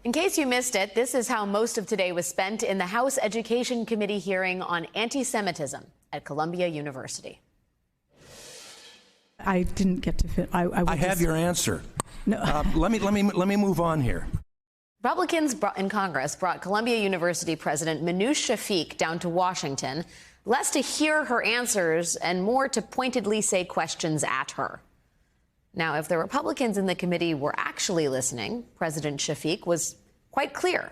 In case you missed it, this is how most of today was spent in the House Education Committee hearing on anti-Semitism at Columbia University. I didn't get to fit. I have your answer. No. Let me move on here. Republicans in Congress brought Columbia University President Minouche Shafik down to Washington, less to hear her answers and more to pointedly say questions at her. Now, if the Republicans in the committee were actually listening, President Shafik was quite clear.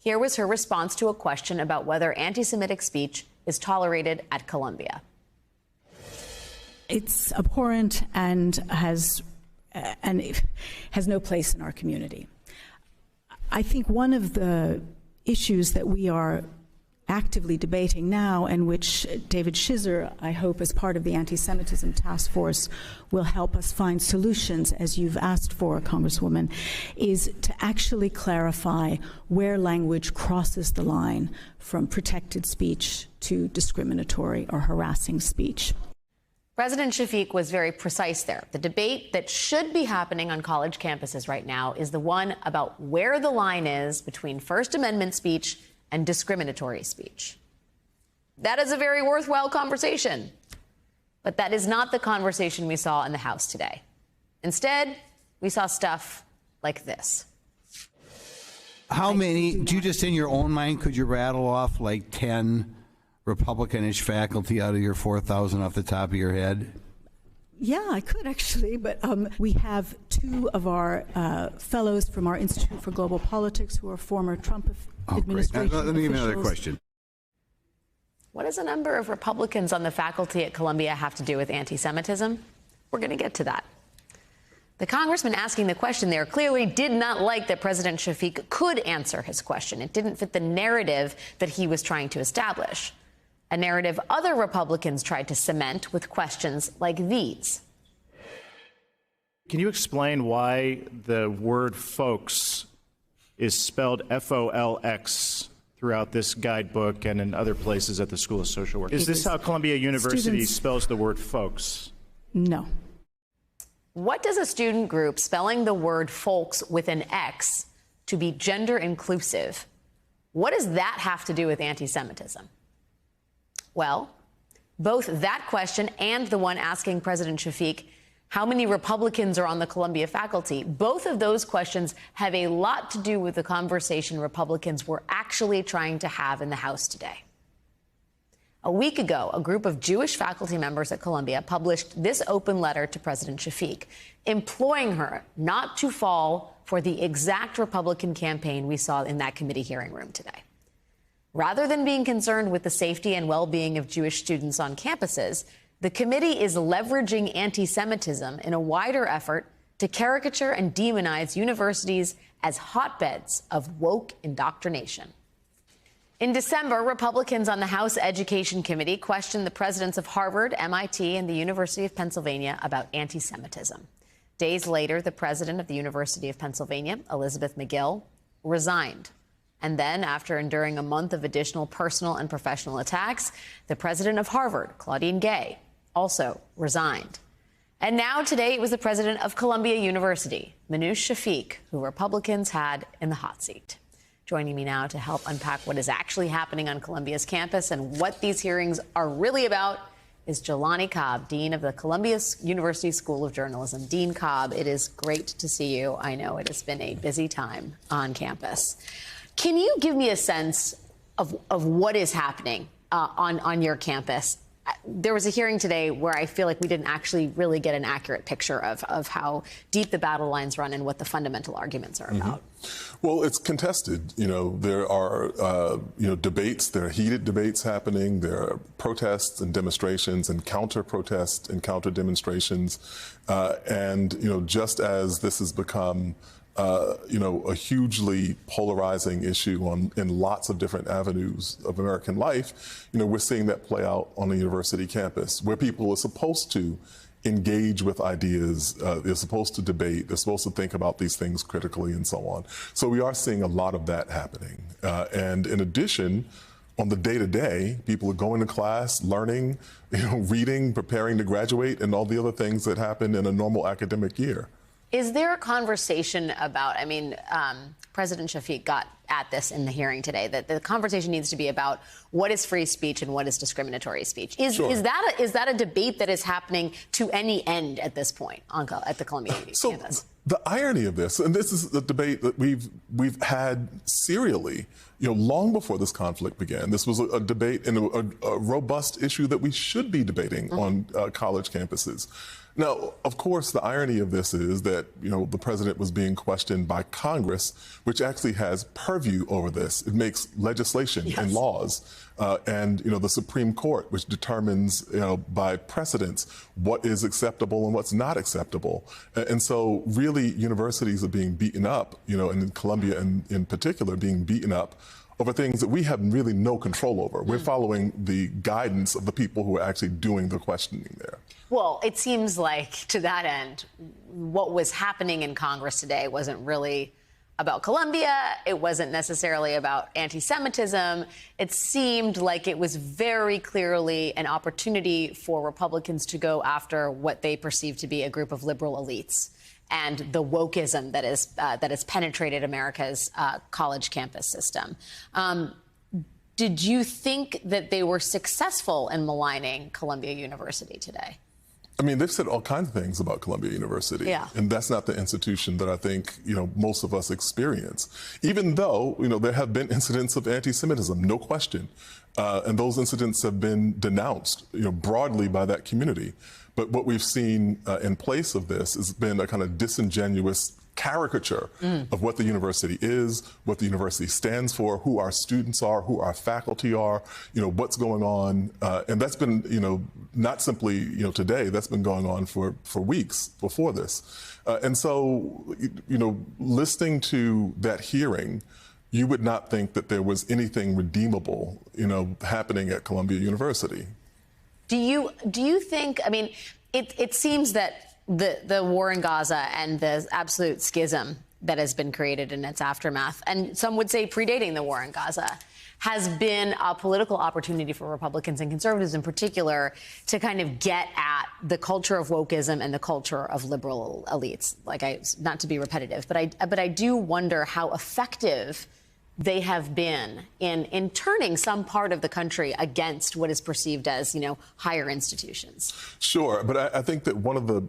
Here was her response to a question about whether anti-Semitic speech is tolerated at Columbia. It's abhorrent and has no place in our community. I think one of the issues that we are actively debating now, and which David Shizer, I hope, as part of the anti-Semitism task force, will help us find solutions, as you've asked for, Congresswoman, is to actually clarify where language crosses the line from protected speech to discriminatory or harassing speech. President Shafik was very precise there. The debate that should be happening on college campuses right now is the one about where the line is between First Amendment speech and discriminatory speech. That is a very worthwhile conversation. But that is not the conversation we saw in the House today. Instead, we saw stuff like this. How many, do you just in your own mind, could you rattle off like 10 Republican-ish faculty out of your 4,000 off the top of your head? Yeah, I could actually, but we have two of our fellows from our Institute for Global Politics who are former Trump administration officials. Let me give you another question. What does a number of Republicans on the faculty at Columbia have to do with anti-Semitism? We're going to get to that. The congressman asking the question there clearly did not like that President Shafik could answer his question. It didn't fit the narrative that he was trying to establish, a narrative other Republicans tried to cement with questions like these. Can you explain why the word folks is spelled F-O-L-X throughout this guidebook and in other places at the School of Social Work? Is this how Columbia University spells the word folks? No. What does a student group spelling the word folks with an X to be gender inclusive, what does that have to do with anti-Semitism? Well, both that question and the one asking President Shafik how many Republicans are on the Columbia faculty, both of those questions have a lot to do with the conversation Republicans were actually trying to have in the House today. A week ago, a group of Jewish faculty members at Columbia published this open letter to President Shafik, imploring her not to fall for the exact Republican campaign we saw in that committee hearing room today. Rather than being concerned with the safety and well-being of Jewish students on campuses, the committee is leveraging anti-Semitism in a wider effort to caricature and demonize universities as hotbeds of woke indoctrination. In December, Republicans on the House Education Committee questioned the presidents of Harvard, MIT, and the University of Pennsylvania about anti-Semitism. Days later, the president of the University of Pennsylvania, Elizabeth Magill, resigned. And then, after enduring a month of additional personal and professional attacks, the president of Harvard, Claudine Gay, also resigned. And now, today, it was the president of Columbia University, Minouche Shafik, who Republicans had in the hot seat. Joining me now to help unpack what is actually happening on Columbia's campus and what these hearings are really about is Jelani Cobb, Dean of the Columbia University School of Journalism. Dean Cobb, it is great to see you. I know it has been a busy time on campus. Can you give me a sense of what is happening on your campus? There was a hearing today where I feel like we didn't actually really get an accurate picture of how deep the battle lines run and what the fundamental arguments are about. Well, it's contested. You know, there are, debates, there are heated debates happening. There are protests and demonstrations and counter-protests and counter-demonstrations. Just as this has become a hugely polarizing issue in lots of different avenues of American life, we're seeing that play out on a university campus where people are supposed to engage with ideas, they're supposed to debate, they're supposed to think about these things critically and so on. So we are seeing a lot of that happening. And in addition, on the day-to-day, people are going to class, learning, reading, preparing to graduate, and all the other things that happen in a normal academic year. Is there a conversation about, I mean, President Shafik got at this in the hearing today, that the conversation needs to be about what is free speech and what is discriminatory speech. Is that a debate that is happening to any end at this point at the Columbia campus? The irony of this, and this is the debate that we've had serially, long before this conflict began. This was a debate and a robust issue that we should be debating on college campuses. Now, of course, the irony of this is that, the president was being questioned by Congress, which actually has purview over this. It makes legislation and laws. And, the Supreme Court, which determines, by precedence, what is acceptable and what's not acceptable. And so really universities are being beaten up, and in Columbia in particular, being beaten up over things that we have really no control over. We're following the guidance of the people who are actually doing the questioning there. Well, it seems like to that end, what was happening in Congress today wasn't really about Columbia. It wasn't necessarily about anti-Semitism. It seemed like it was very clearly an opportunity for Republicans to go after what they perceive to be a group of liberal elites and the wokeism that has penetrated America's college campus system. Did you think that they were successful in maligning Columbia University today? I mean, they've said all kinds of things about Columbia University. Yeah. And that's not the institution that I think, most of us experience. Even though, there have been incidents of anti-Semitism, no question. And those incidents have been denounced, broadly by that community. But what we've seen in place of this has been a kind of disingenuous caricature of what the university is, what the university stands for, who our students are, who our faculty are, what's going on. And that's been, not simply, today, that's been going on for weeks before this. And so, listening to that hearing, you would not think that there was anything redeemable, happening at Columbia University. Do you think, I mean, it seems that the war in Gaza and the absolute schism that has been created in its aftermath, and some would say predating the war in Gaza, has been a political opportunity for Republicans and conservatives in particular to kind of get at the culture of wokeism and the culture of liberal elites. Not to be repetitive, but I do wonder how effective they have been in turning some part of the country against what is perceived as, higher institutions. Sure, but I think that one of the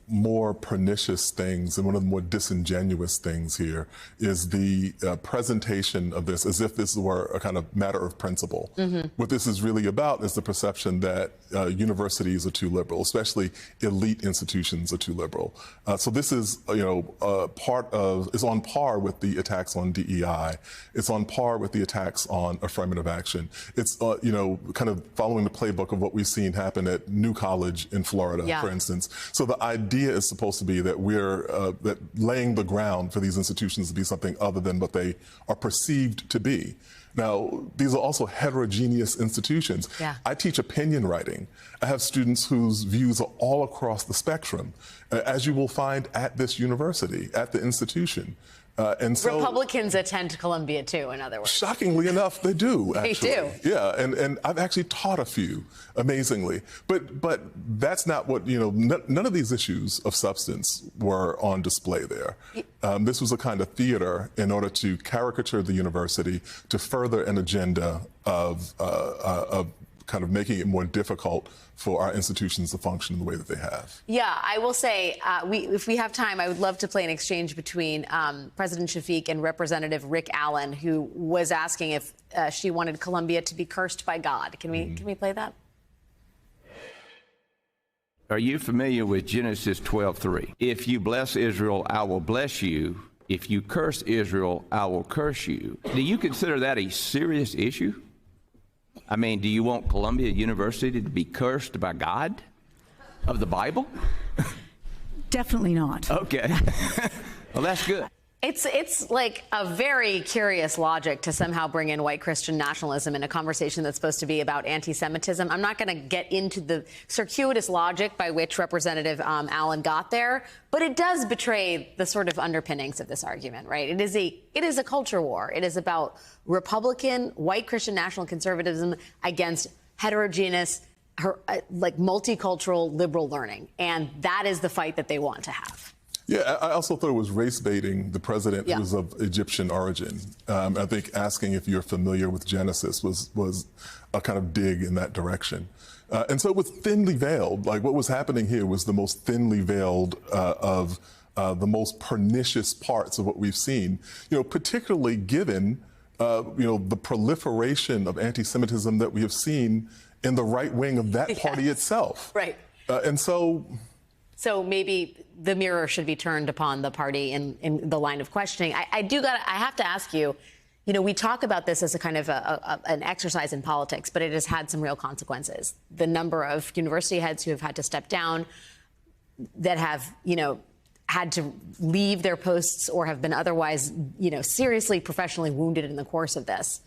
more pernicious things and one of the more disingenuous things here is the presentation of this as if this were a kind of matter of principle. What this is really about is the perception that universities are too liberal, especially elite institutions are too liberal. So this is, is on par with the attacks on DEI. It's on par with the attacks on affirmative action. It's, kind of following the playbook of what we've seen happen at New College in Florida, for instance. So the idea is supposed to be that we're that laying the ground for these institutions to be something other than what they are perceived to be. Now, these are also heterogeneous institutions. Yeah. I teach opinion writing. I have students whose views are all across the spectrum, as you will find at this university, at the institution. And so Republicans attend Columbia, too, in other words. Shockingly enough, they do, actually. They do. Yeah, and I've actually taught a few, amazingly. But that's not what, none of these issues of substance were on display there. This was a kind of theater in order to caricature the university, to further an agenda of kind of making it more difficult for our institutions to function the way that they have. Yeah, I will say, if we have time, I would love to play an exchange between President Shafik and Representative Rick Allen, who was asking if she wanted Columbia to be cursed by God. Can we play that? Are you familiar with Genesis 12:3? If you bless Israel, I will bless you. If you curse Israel, I will curse you. Do you consider that a serious issue? I mean, do you want Columbia University to be cursed by God of the Bible? Definitely not. Okay. Well, that's good. It's like a very curious logic to somehow bring in white Christian nationalism in a conversation that's supposed to be about anti-Semitism. I'm not going to get into the circuitous logic by which Representative Allen got there, but it does betray the sort of underpinnings of this argument, right? It is a culture war. It is about Republican, white Christian national conservatism against heterogeneous, multicultural liberal learning, and that is the fight that they want to have. Yeah, I also thought it was race baiting the president who was of Egyptian origin. I think asking if you're familiar with Genesis was a kind of dig in that direction. And so it was thinly veiled. Like what was happening here was the most thinly veiled of the most pernicious parts of what we've seen, particularly given, the proliferation of anti-Semitism that we have seen in the right wing of that party itself. Right. And so maybe the mirror should be turned upon the party in the line of questioning. I have to ask you, we talk about this as a kind of an exercise in politics, but it has had some real consequences. The number of university heads who have had to step down, that have, had to leave their posts or have been otherwise, seriously professionally wounded in the course of this.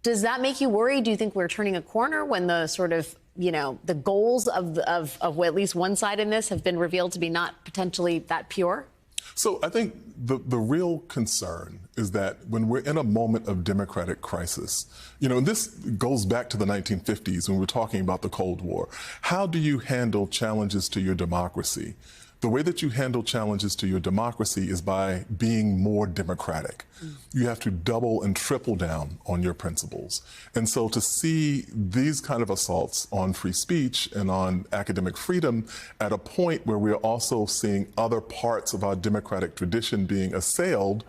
Does that make you worry? Do you think we're turning a corner when the sort of, the goals of at least one side in this have been revealed to be not potentially that pure? So I think the real concern is that when we're in a moment of democratic crisis, and this goes back to the 1950s when we're talking about the Cold War, how do you handle challenges to your democracy? The way that you handle challenges to your democracy is by being more democratic. You have to double and triple down on your principles. And so to see these kind of assaults on free speech and on academic freedom at a point where we're also seeing other parts of our democratic tradition being assailed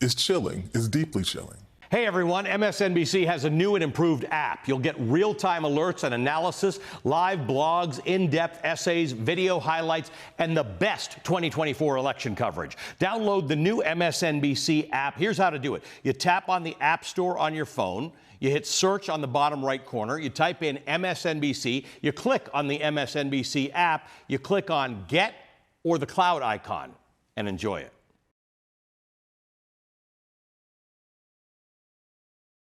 is chilling, is deeply chilling. Hey everyone, MSNBC has a new and improved app. You'll get real-time alerts and analysis, live blogs, in-depth essays, video highlights, and the best 2024 election coverage. Download the new MSNBC app. Here's how to do it. You tap on the App Store on your phone. You hit search on the bottom right corner. You type in MSNBC. You click on the MSNBC app. You click on Get or the cloud icon and enjoy it.